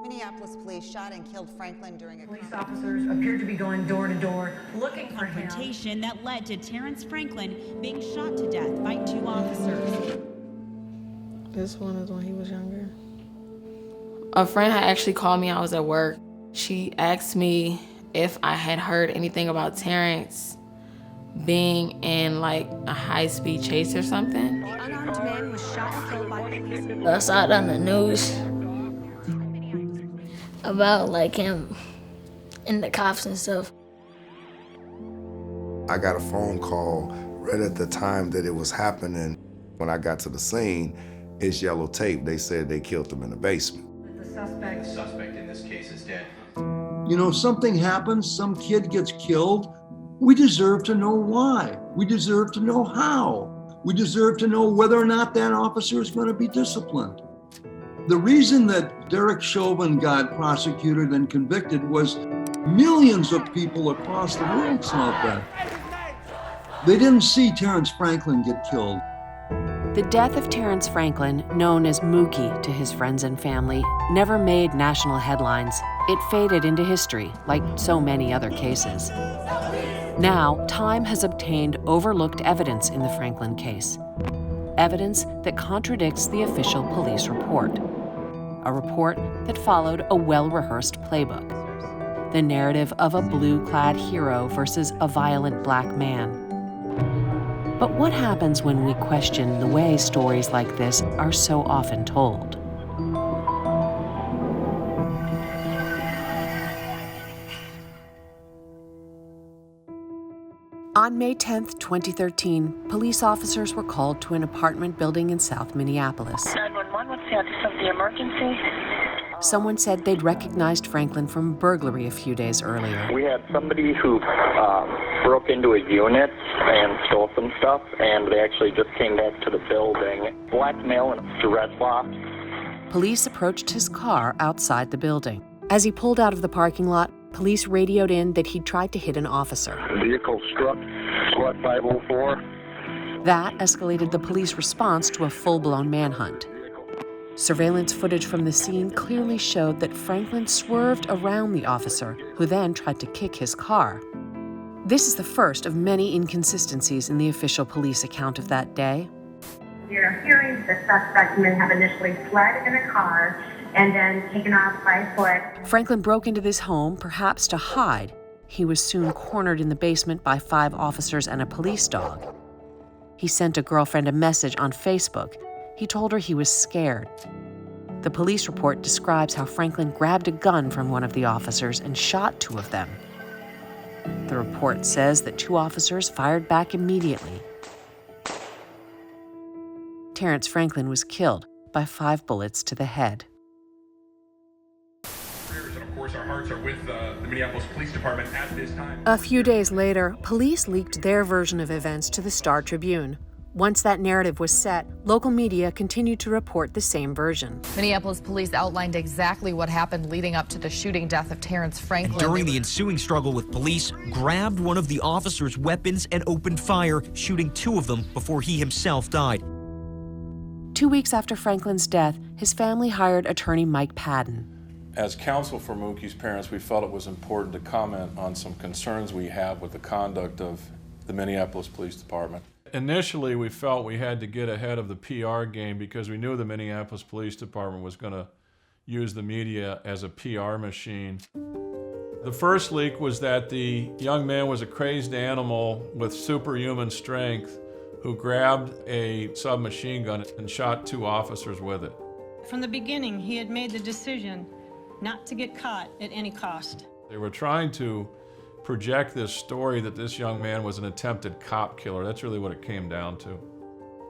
Minneapolis police shot and killed Franklin during a Police officers appeared to be going door to door looking for him. Confrontation that led to Terrence Franklin being shot to death by 2 officers. This one is when he was younger. A friend had actually called me. I was at work. She asked me if I had heard anything about Terrence being in like a high-speed chase or something. The unarmed man was shot and killed by police. I saw it on the news about like him in the cops and stuff. I got a phone call right at the time that it was happening. When I got to the scene, it's yellow tape. They said they killed him in the basement. The suspect in this case is dead. You know, something happens, some kid gets killed. We deserve to know why. We deserve to know how. We deserve to know whether or not that officer is going to be disciplined. The reason that Derek Chauvin got prosecuted and convicted was millions of people across the world saw that. They didn't see Terrence Franklin get killed. The death of Terrence Franklin, known as Mookie to his friends and family, never made national headlines. It faded into history, like so many other cases. Now, Time has obtained overlooked evidence in the Franklin case. Evidence that contradicts the official police report. A report that followed a well-rehearsed playbook. The narrative of a blue-clad hero versus a violent black man. But what happens when we question the way stories like this are so often told? On May 10, 2013, police officers were called to an apartment building in South Minneapolis. 911, what's the address of the emergency? Someone said they'd recognized Franklin from a burglary a few days earlier. We had somebody who broke into a unit and stole some stuff, and they actually just came back to the building. Black male in dreadlocks. Police approached his car outside the building. As he pulled out of the parking lot, police radioed in that he'd tried to hit an officer. The vehicle struck SWAT 504. That escalated the police response to a full-blown manhunt. Surveillance footage from the scene clearly showed that Franklin swerved around the officer, who then tried to kick his car. This is the first of many inconsistencies in the official police account of that day. We are hearing the suspect may have initially fled in a car and then taken off by foot. Franklin broke into this home, perhaps to hide. He was soon cornered in the basement by 5 officers and a police dog. He sent a girlfriend a message on Facebook. He told her he was scared. The police report describes how Franklin grabbed a gun from one of the officers and shot 2 of them. The report says that 2 officers fired back immediately. Terrence Franklin was killed by 5 bullets to the head. Of course, our hearts are with the Minneapolis Police Department at this time. A few days later, police leaked their version of events to the Star Tribune. Once that narrative was set, local media continued to report the same version. Minneapolis police outlined exactly what happened leading up to the shooting death of Terrence Franklin. And during the ensuing struggle with police, grabbed one of the officers' weapons and opened fire, shooting 2 of them before he himself died. 2 weeks after Franklin's death, his family hired attorney Mike Padden. As counsel for Mookie's parents, we felt it was important to comment on some concerns we have with the conduct of the Minneapolis Police Department. Initially, we felt we had to get ahead of the PR game because we knew the Minneapolis Police Department was going to use the media as a PR machine. The first leak was that the young man was a crazed animal with superhuman strength who grabbed a submachine gun and shot 2 officers with it. From the beginning, he had made the decision not to get caught at any cost. They were trying to project this story that this young man was an attempted cop killer. That's really what it came down to.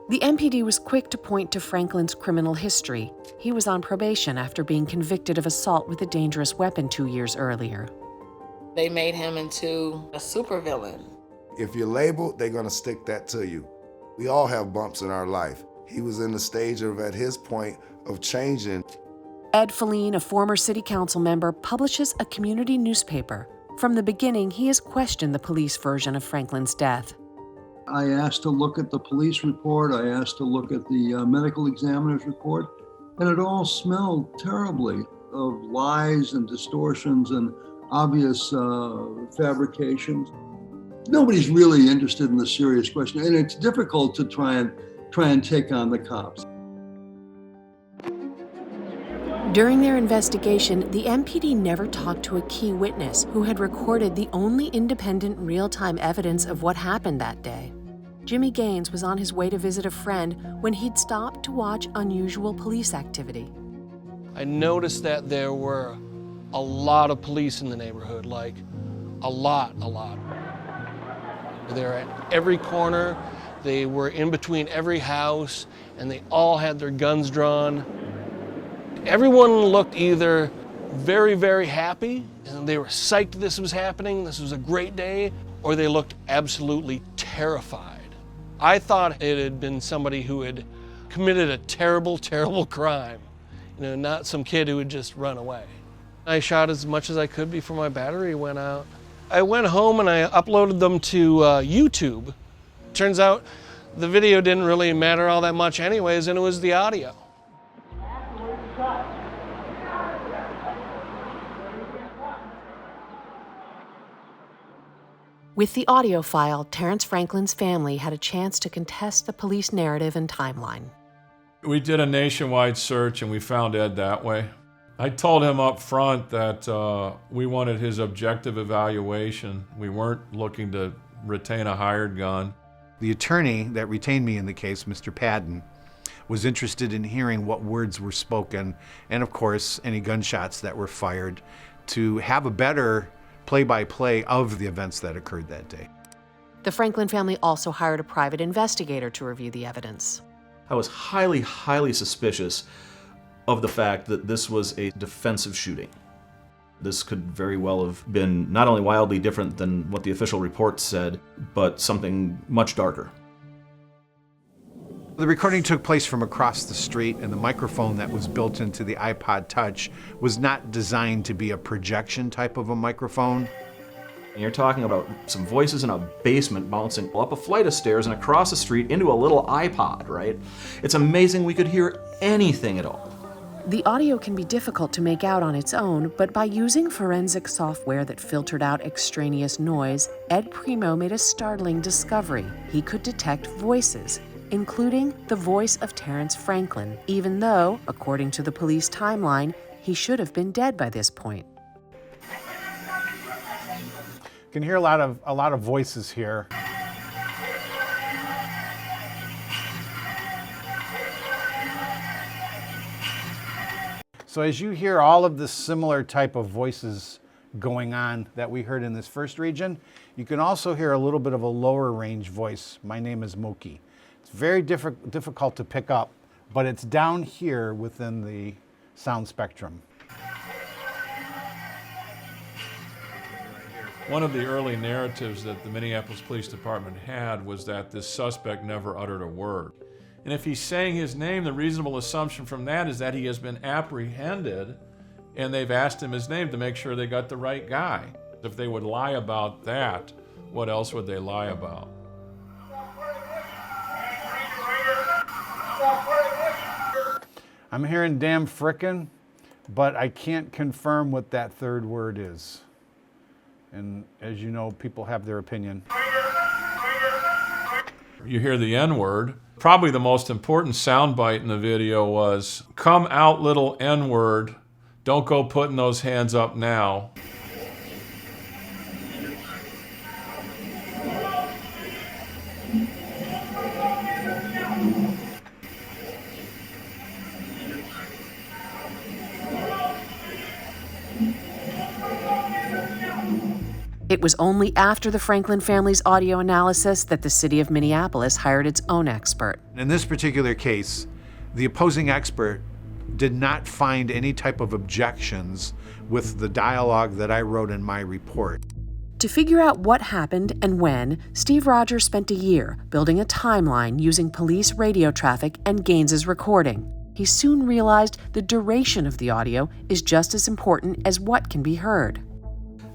The MPD was quick to point to Franklin's criminal history. He was on probation after being convicted of assault with a dangerous weapon 2 years earlier. They made him into a supervillain. If you're labeled, they're gonna stick that to you. We all have bumps in our life. He was in the stage of, at his point, of changing. Ed Feline, a former city council member, publishes a community newspaper. From the beginning, he has questioned the police version of Franklin's death. I asked to look at the police report, I asked to look at the medical examiner's report, and it all smelled terribly. of lies and distortions and obvious fabrications. Nobody's really interested in the serious question, and it's difficult to try and take on the cops. During their investigation, the MPD never talked to a key witness who had recorded the only independent real-time evidence of what happened that day. Jimmy Gaines was on his way to visit a friend when he'd stopped to watch unusual police activity. I noticed that there were a lot of police in the neighborhood, like a lot. They're at every corner, they were in between every house, and they all had their guns drawn. Everyone looked either very, very happy, and they were psyched this was happening, this was a great day, or they looked absolutely terrified. I thought it had been somebody who had committed a terrible, terrible crime. You know, not some kid who had just run away. I shot as much as I could before my battery went out. I went home and I uploaded them to YouTube. Turns out the video didn't really matter all that much anyways, and it was the audio. With the audio file, Terrence Franklin's family had a chance to contest the police narrative and timeline. We did a nationwide search and we found Ed that way. I told him up front that we wanted his objective evaluation. We weren't looking to retain a hired gun. The attorney that retained me in the case, Mr. Padden, was interested in hearing what words were spoken and, of course, any gunshots that were fired to have a better play-by-play of the events that occurred that day. The Franklin family also hired a private investigator to review the evidence. I was highly, highly suspicious of the fact that this was a defensive shooting. This could very well have been not only wildly different than what the official report said, but something much darker. The recording took place from across the street, and the microphone that was built into the iPod Touch was not designed to be a projection type of a microphone. And you're talking about some voices in a basement bouncing up a flight of stairs and across the street into a little iPod, right? It's amazing we could hear anything at all. The audio can be difficult to make out on its own, but by using forensic software that filtered out extraneous noise, Ed Primo made a startling discovery. He could detect voices, including the voice of Terrence Franklin, even though, according to the police timeline, he should have been dead by this point. You can hear a lot of voices here. So as you hear all of the similar type of voices going on that we heard in this first region, you can also hear a little bit of a lower range voice. My name is Mookie. It's very difficult to pick up, but it's down here within the sound spectrum. One of the early narratives that the Minneapolis Police Department had was that this suspect never uttered a word. And if he's saying his name, the reasonable assumption from that is that he has been apprehended and they've asked him his name to make sure they got the right guy. If they would lie about that, what else would they lie about? I'm hearing damn frickin', but I can't confirm what that third word is. And as you know, people have their opinion. You hear the N-word. Probably the most important soundbite in the video was, "Come out, little N-word. Don't go putting those hands up now." It was only after the Franklin family's audio analysis that the city of Minneapolis hired its own expert. In this particular case, the opposing expert did not find any type of objections with the dialogue that I wrote in my report. To figure out what happened and when, Steve Rogers spent a year building a timeline using police radio traffic and Gaines's recording. He soon realized the duration of the audio is just as important as what can be heard.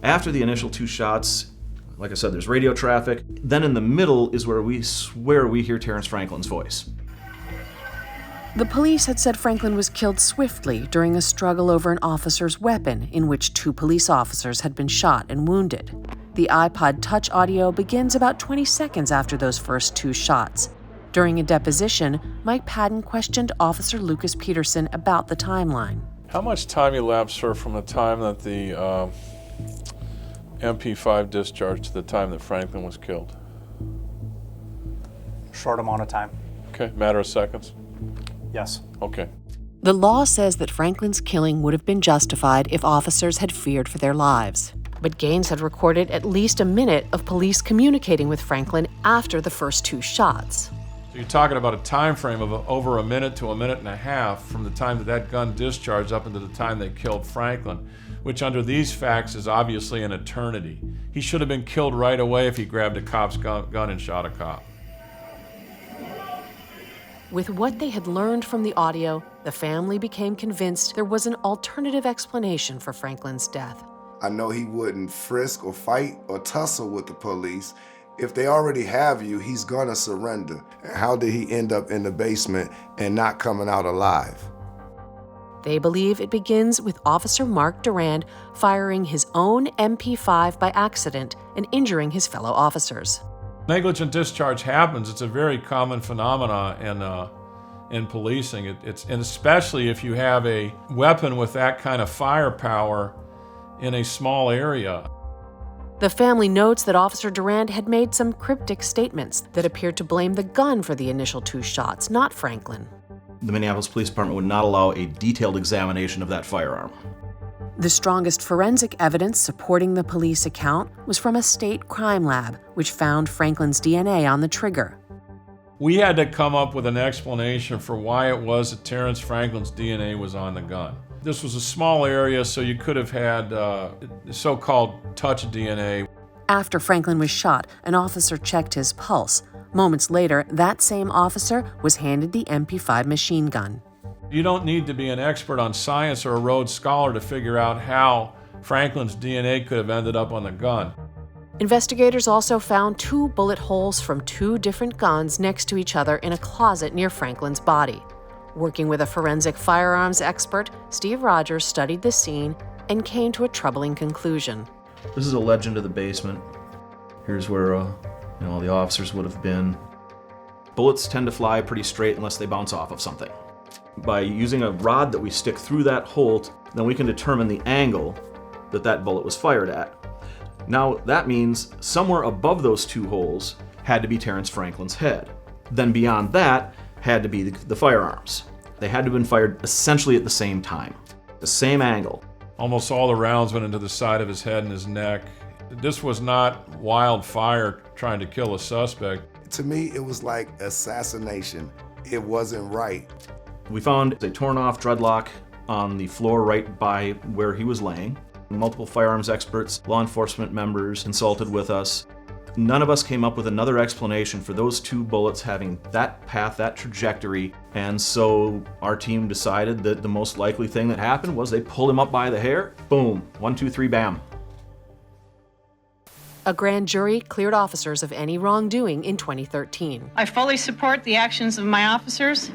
After the initial two shots, like I said, there's radio traffic. Then in the middle is where we swear we hear Terrence Franklin's voice. The police had said Franklin was killed swiftly during a struggle over an officer's weapon in which 2 police officers had been shot and wounded. The iPod Touch audio begins about 20 seconds after those first 2 shots. During a deposition, Mike Padden questioned Officer Lucas Peterson about the timeline. How much time elapsed, sir, from the time that the MP5 discharged to the time that Franklin was killed? Short amount of time. Okay, matter of seconds? Yes. Okay. The law says that Franklin's killing would have been justified if officers had feared for their lives. But Gaines had recorded at least a minute of police communicating with Franklin after the first 2 shots. So you're talking about a time frame of over a minute to a minute and a half from the time that gun discharged up into the time they killed Franklin, which under these facts is obviously an eternity. He should have been killed right away if he grabbed a cop's gun and shot a cop. With what they had learned from the audio, the family became convinced there was an alternative explanation for Franklin's death. I know he wouldn't frisk or fight or tussle with the police. If they already have you, he's gonna surrender. How did he end up in the basement and not coming out alive? They believe it begins with Officer Mark Durand firing his own MP5 by accident and injuring his fellow officers. Negligent discharge happens. It's a very common phenomenon in policing. And especially if you have a weapon with that kind of firepower in a small area. The family notes that Officer Durand had made some cryptic statements that appeared to blame the gun for the initial 2 shots, not Franklin. The Minneapolis Police Department would not allow a detailed examination of that firearm. The strongest forensic evidence supporting the police account was from a state crime lab, which found Franklin's DNA on the trigger. We had to come up with an explanation for why it was that Terrence Franklin's DNA was on the gun. This was a small area, so you could have had so-called touch DNA. After Franklin was shot, an officer checked his pulse. Moments later, that same officer was handed the MP5 machine gun. You don't need to be an expert on science or a Rhodes Scholar to figure out how Franklin's DNA could have ended up on the gun. Investigators also found 2 bullet holes from 2 different guns next to each other in a closet near Franklin's body. Working with a forensic firearms expert, Steve Rogers studied the scene and came to a troubling conclusion. This is a legend of the basement. Here's where all the officers would have been. Bullets tend to fly pretty straight unless they bounce off of something. By using a rod that we stick through that hole, then we can determine the angle that that bullet was fired at. Now, that means somewhere above those 2 holes had to be Terrence Franklin's head. Then beyond that had to be the firearms. They had to have been fired essentially at the same time, the same angle. Almost all the rounds went into the side of his head and his neck. This was not wildfire trying to kill a suspect. To me, it was like assassination. It wasn't right. We found a torn off dreadlock on the floor right by where he was laying. Multiple firearms experts, law enforcement members consulted with us. None of us came up with another explanation for those 2 bullets having that path, that trajectory, and so our team decided that the most likely thing that happened was they pulled him up by the hair, boom, 1, 2, 3, bam. A grand jury cleared officers of any wrongdoing in 2013. I fully support the actions of my officers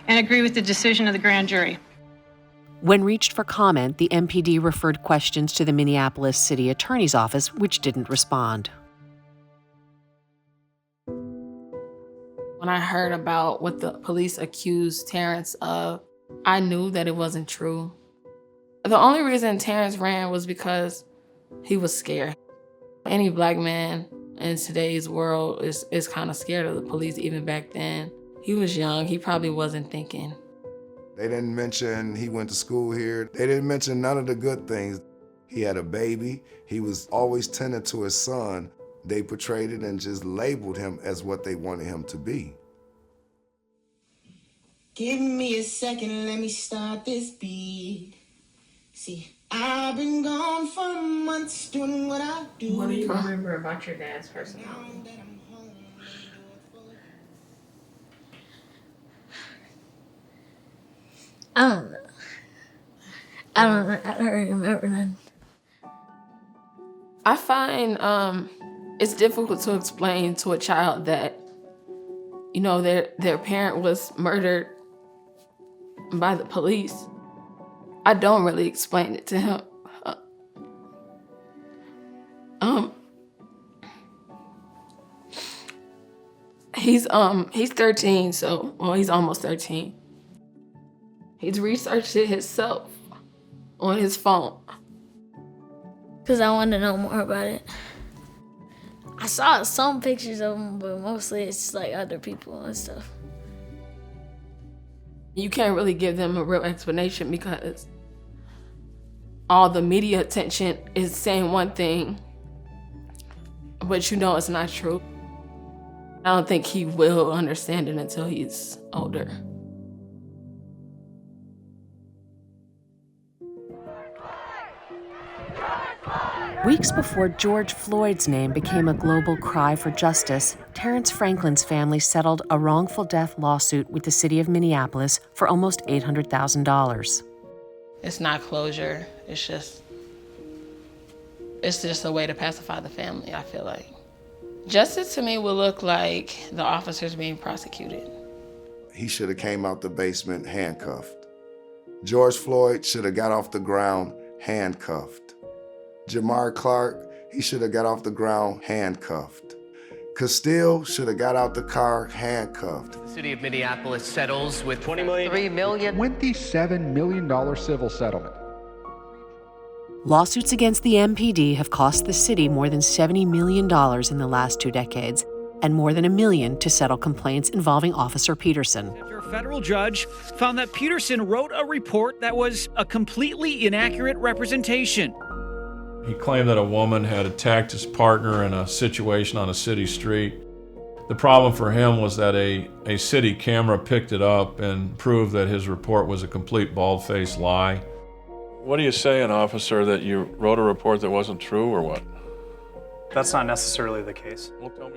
and agree with the decision of the grand jury. When reached for comment, the MPD referred questions to the Minneapolis City Attorney's Office, which didn't respond. When I heard about what the police accused Terrence of, I knew that it wasn't true. The only reason Terrence ran was because he was scared. Any black man in today's world is kind of scared of the police, even back then. He was young, he probably wasn't thinking. They didn't mention he went to school here. They didn't mention none of the good things. He had a baby. He was always tending to his son. They portrayed it and just labeled him as what they wanted him to be. Give me a second, let me start this beat. See, I've been gone for months doing what I do. What do you remember about your dad's personality? I don't know. I don't remember none. I find it's difficult to explain to a child that, their parent was murdered by the police. I don't really explain it to him. He's 13, well, he's almost 13. He's researched it himself on his phone. Because I want to know more about it. I saw some pictures of him, but mostly it's just like other people and stuff. You can't really give them a real explanation because all the media attention is saying one thing, but you know it's not true. I don't think he will understand it until he's older. Weeks before George Floyd's name became a global cry for justice, Terrence Franklin's family settled a wrongful death lawsuit with the city of Minneapolis for almost $800,000. It's not closure, it's just a way to pacify the family, I feel like. Justice to me would look like the officers being prosecuted. He should have came out the basement handcuffed. George Floyd should have got off the ground handcuffed. Jamar Clark, he should have got off the ground handcuffed. Castile should have got out the car handcuffed. The city of Minneapolis settles with $3 million. $27 million civil settlement. Lawsuits against the MPD have cost the city more than $70 million in the last 2 decades, and more than $1 million to settle complaints involving Officer Peterson. A federal judge found that Peterson wrote a report that was a completely inaccurate representation. He claimed that a woman had attacked his partner in a situation on a city street. The problem for him was that a city camera picked it up and proved that his report was a complete bald-faced lie. What are you saying, officer, that you wrote a report that wasn't true, or what? That's not necessarily the case.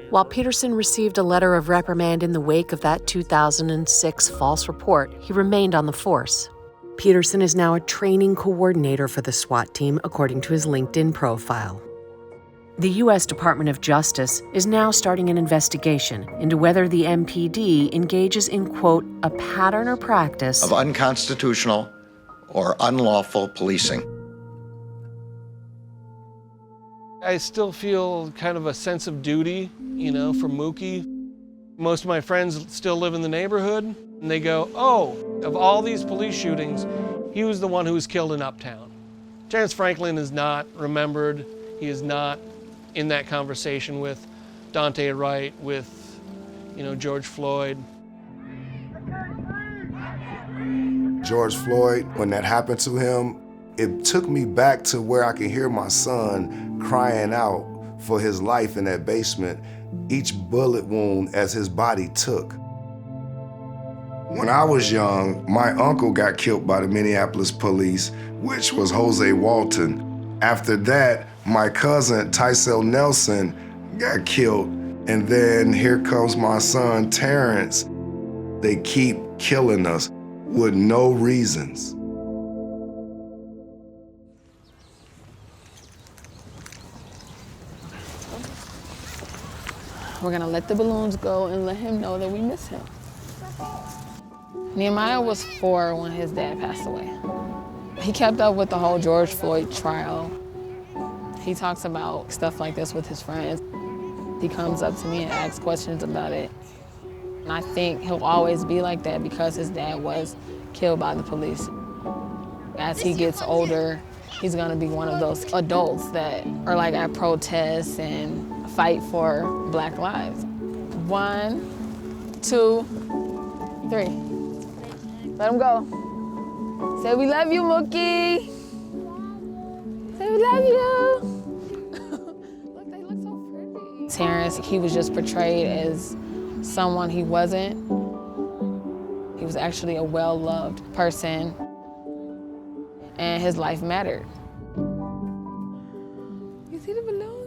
While Peterson received a letter of reprimand in the wake of that 2006 false report, he remained on the force. Peterson is now a training coordinator for the SWAT team, according to his LinkedIn profile. The U.S. Department of Justice is now starting an investigation into whether the MPD engages in, quote, a pattern or practice of unconstitutional or unlawful policing. I still feel kind of a sense of duty, for Mookie. Most of my friends still live in the neighborhood, and they go, oh, of all these police shootings, he was the one who was killed in Uptown. Terrence Franklin is not remembered. He is not in that conversation with Daunte Wright, with, George Floyd. George Floyd, when that happened to him, it took me back to where I could hear my son crying out for his life in that basement, each bullet wound as his body took. When I was young, my uncle got killed by the Minneapolis police, which was Jose Walton. After that, my cousin, Tysel Nelson, got killed. And then here comes my son, Terrence. They keep killing us with no reasons. We're gonna let the balloons go and let him know that we miss him. Nehemiah was 4 when his dad passed away. He kept up with the whole George Floyd trial. He talks about stuff like this with his friends. He comes up to me and asks questions about it. And I think he'll always be like that because his dad was killed by the police. As he gets older, he's gonna be one of those adults that are like at protests and fight for Black lives. 1, 2, 3. Let him go. Say we love you, Mookie. Say we love you. Look, they look so pretty. Terrence, he was just portrayed as someone he wasn't. He was actually a well-loved person, and his life mattered. You see the balloon?